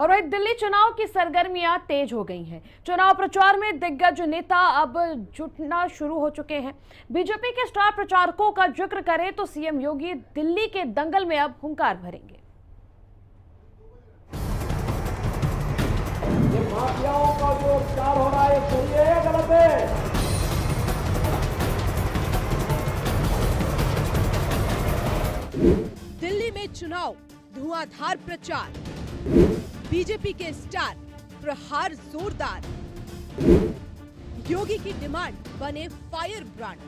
और वही दिल्ली चुनाव की सरगर्मियां तेज हो गई हैं। चुनाव प्रचार में दिग्गज नेता अब जुटना शुरू हो चुके हैं। बीजेपी के स्टार प्रचारकों का जिक्र करें तो सीएम योगी दिल्ली के दंगल में अब हुंकार भरेंगे। ये माफियाओं का जो उपचार हो रहा है सही है या गलत है? दिल्ली में चुनाव, धुआंधार प्रचार, बीजेपी के स्टार प्रहार जोरदार, योगी की डिमांड बने फायर ब्रांड,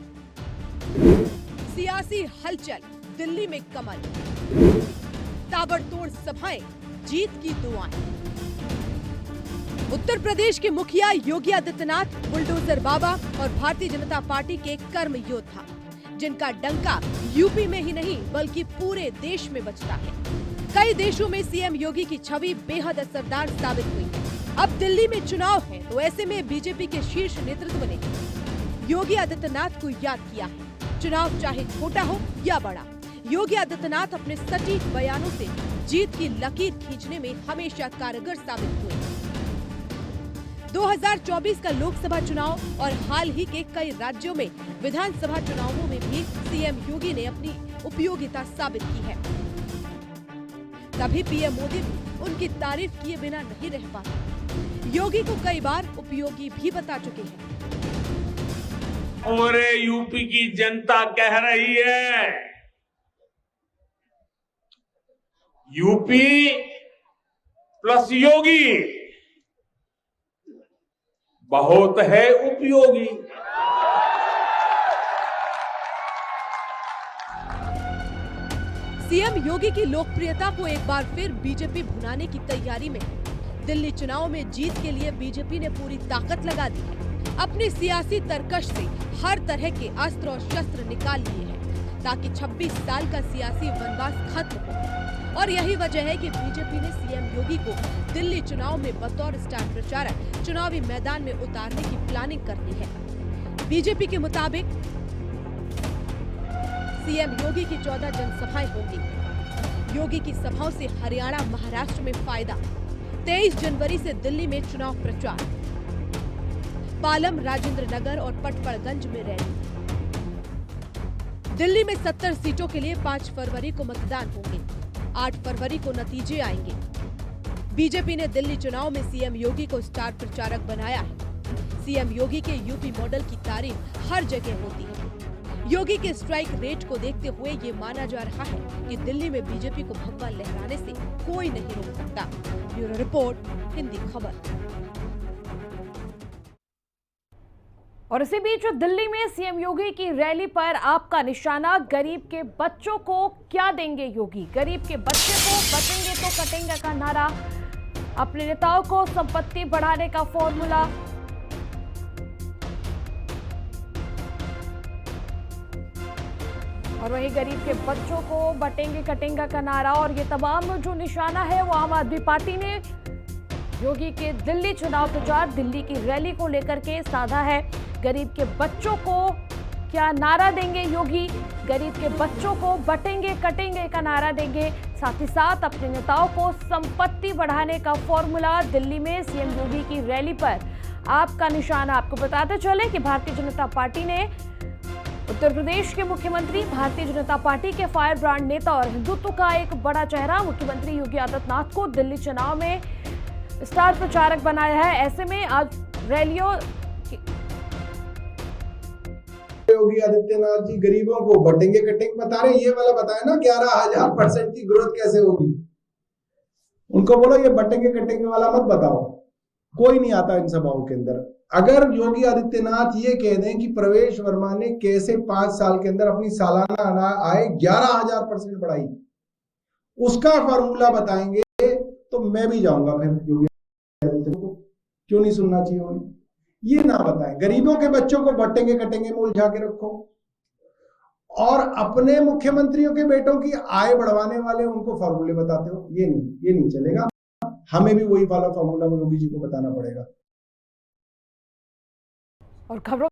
सियासी हलचल, दिल्ली में कमल, ताबड़तोड़ सभाएं, जीत की दुआएं। उत्तर प्रदेश के मुखिया योगी आदित्यनाथ बुलडोजर बाबा और भारतीय जनता पार्टी के कर्म योद्धा, जिनका डंका यूपी में ही नहीं बल्कि पूरे देश में बजता है। कई देशों में सीएम योगी की छवि बेहद असरदार साबित हुई है। अब दिल्ली में चुनाव है तो ऐसे में बीजेपी के शीर्ष नेतृत्व ने योगी आदित्यनाथ को याद किया है। चुनाव चाहे छोटा हो या बड़ा, योगी आदित्यनाथ अपने सटीक बयानों से जीत की लकीर खींचने में हमेशा कारगर साबित हुए। 2024 का लोकसभा चुनाव और हाल ही के कई राज्यों में विधानसभा चुनावों में भी सीएम योगी ने अपनी उपयोगिता साबित की है। कभी पीएम मोदी भी उनकी तारीफ किए बिना नहीं रह पाते। योगी को कई बार उपयोगी भी बता चुके हैं। और यूपी की जनता कह रही है, यूपी प्लस योगी बहुत है उपयोगी। सीएम योगी की लोकप्रियता को एक बार फिर बीजेपी भुनाने की तैयारी में है। दिल्ली चुनाव में जीत के लिए बीजेपी ने पूरी ताकत लगा दी है। अपनी सियासी तरकश से हर तरह के अस्त्र और शस्त्र निकाल लिए हैं ताकि 26 साल का सियासी वनवास खत्म हो। और यही वजह है कि बीजेपी ने सीएम योगी को दिल्ली चुनाव में बतौर स्टार प्रचारक चुनावी मैदान में उतारने की प्लानिंग कर ली है। बीजेपी के मुताबिक सीएम योगी की 14 जनसभाएं होंगी। योगी की सभाओं से हरियाणा, महाराष्ट्र में फायदा। 23 जनवरी से दिल्ली में चुनाव प्रचार, पालम, राजेंद्र नगर और पटपड़गंज में रैली। दिल्ली में 70 सीटों के लिए 5 फरवरी को मतदान होंगे। 8 फरवरी को नतीजे आएंगे। बीजेपी ने दिल्ली चुनाव में सीएम योगी को स्टार प्रचारक बनाया है। सीएम योगी के यूपी मॉडल की तारीफ हर जगह होती है। योगी के स्ट्राइक रेट को देखते हुए ये माना जा रहा है कि दिल्ली में बीजेपी को भगवा लहराने से कोई नहीं रोक सकता। ब्यूरो रिपोर्ट, हिंदी खबर। और इसी बीच दिल्ली में सीएम योगी की रैली पर आपका निशाना, गरीब के बच्चों को क्या देंगे योगी? गरीब के बच्चे को बचेंगे तो कटेंगे का नारा, अपने नेताओं को संपत्ति बढ़ाने का फॉर्मूला। और वही गरीब के बच्चों को बटेंगे कटेंगे का नारा। और ये तमाम जो निशाना है वो आम आदमी पार्टी ने योगी के दिल्ली चुनाव प्रचार, दिल्ली की रैली को लेकर के साधा है। गरीब के बच्चों को क्या नारा देंगे योगी? गरीब के बच्चों को बटेंगे कटेंगे का नारा देंगे। साथ ही साथ अपने नेताओं को संपत्ति बढ़ाने का फॉर्मूला। दिल्ली में सीएम योगी की रैली पर आपका निशाना। आपको बताते चले कि भारतीय जनता पार्टी ने उत्तर प्रदेश के मुख्यमंत्री, भारतीय जनता पार्टी के फायर ब्रांड नेता और हिंदुत्व का एक बड़ा चेहरा मुख्यमंत्री योगी आदित्यनाथ को दिल्ली चुनाव में स्टार प्रचारक बनाया है। ऐसे में आज रैलियों योगी आदित्यनाथ जी गरीबों को बटेंगे कटेंगे बता रहे, ये वाला बताया ना 11,000% की ग्रोथ कैसे होगी। उनको बोलो ये बटेंगे कटेंगे वाला मत बताओ, कोई नहीं आता इन सभाओं के अंदर। अगर योगी आदित्यनाथ ये कह दें कि प्रवेश वर्मा ने कैसे 5 साल के अंदर अपनी सालाना आय 11,000% बढ़ाई, उसका फॉर्मूला बताएंगे तो मैं भी जाऊंगा। फिर योगी आदित्यनाथ को क्यों नहीं सुनना चाहिए उन्हें? ये ना बताएं। गरीबों के बच्चों को बटेंगे कटेंगे में उलझा के रखो और अपने मुख्यमंत्रियों के बेटों की आय बढ़वाने वाले उनको फॉर्मूले बताते हो, ये नहीं चलेगा। हमें भी वही वाला फॉर्मूला योगी जी को बताना पड़ेगा। और खबरों